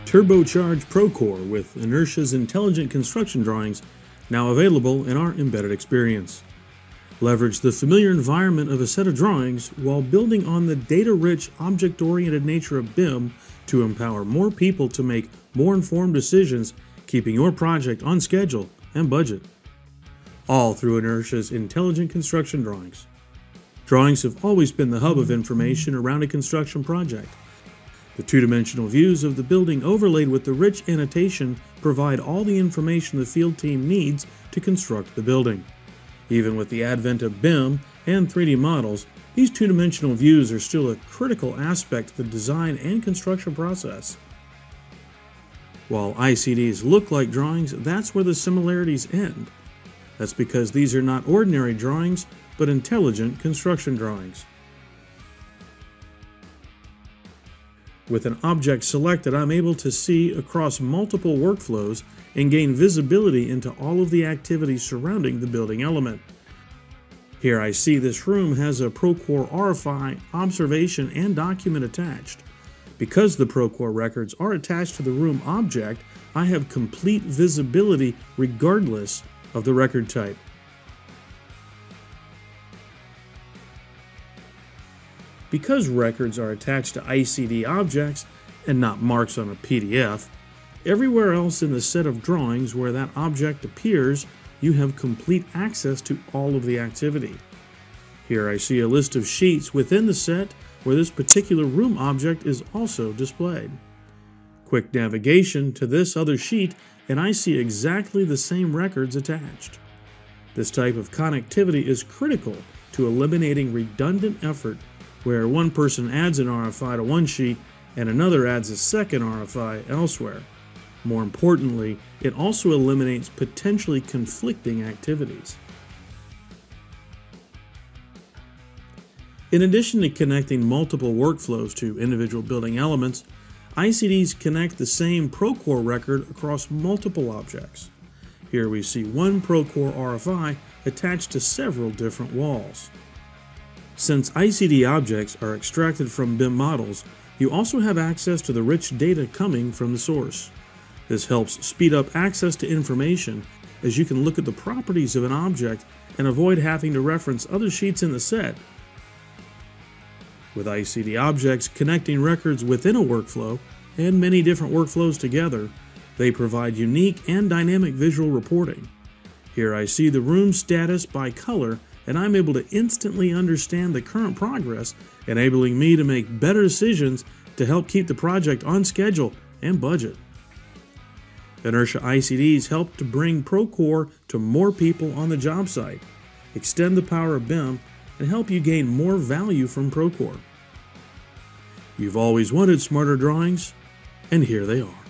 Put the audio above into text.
Turbocharge Procore with Inertia's intelligent construction drawings, now available in our embedded experience. Leverage the familiar environment of a set of drawings while building on the data-rich, object-oriented nature of BIM to empower more people to make more informed decisions, keeping your project on schedule and budget. All through Inertia's intelligent construction drawings. Drawings have always been the hub of information around a construction project. The two-dimensional views of the building overlaid with the rich annotation provide all the information the field team needs to construct the building. Even with the advent of BIM and 3D models, these two-dimensional views are still a critical aspect of the design and construction process. While ICDs look like drawings, that's where the similarities end. That's because these are not ordinary drawings, but intelligent construction drawings. With an object selected, I'm able to see across multiple workflows and gain visibility into all of the activities surrounding the building element. Here I see this room has a Procore RFI observation and document attached. Because the Procore records are attached to the room object, I have complete visibility regardless of the record type. Because records are attached to ICD objects and not marks on a PDF, everywhere else in the set of drawings where that object appears, you have complete access to all of the activity. Here I see a list of sheets within the set where this particular room object is also displayed. Quick navigation to this other sheet and I see exactly the same records attached. This type of connectivity is critical to eliminating redundant effort where one person adds an RFI to one sheet and another adds a second RFI elsewhere. More importantly, it also eliminates potentially conflicting activities. In addition to connecting multiple workflows to individual building elements, ICDs connect the same Procore record across multiple objects. Here we see one Procore RFI attached to several different walls. Since ICD objects are extracted from BIM models, you also have access to the rich data coming from the source. This helps speed up access to information as you can look at the properties of an object and avoid having to reference other sheets in the set. With ICD objects connecting records within a workflow and many different workflows together, they provide unique and dynamic visual reporting. Here I see the room status by color and I'm able to instantly understand the current progress, enabling me to make better decisions to help keep the project on schedule and budget. Inertia ICDs help to bring Procore to more people on the job site, extend the power of BIM, and help you gain more value from Procore. You've always wanted smarter drawings, and here they are.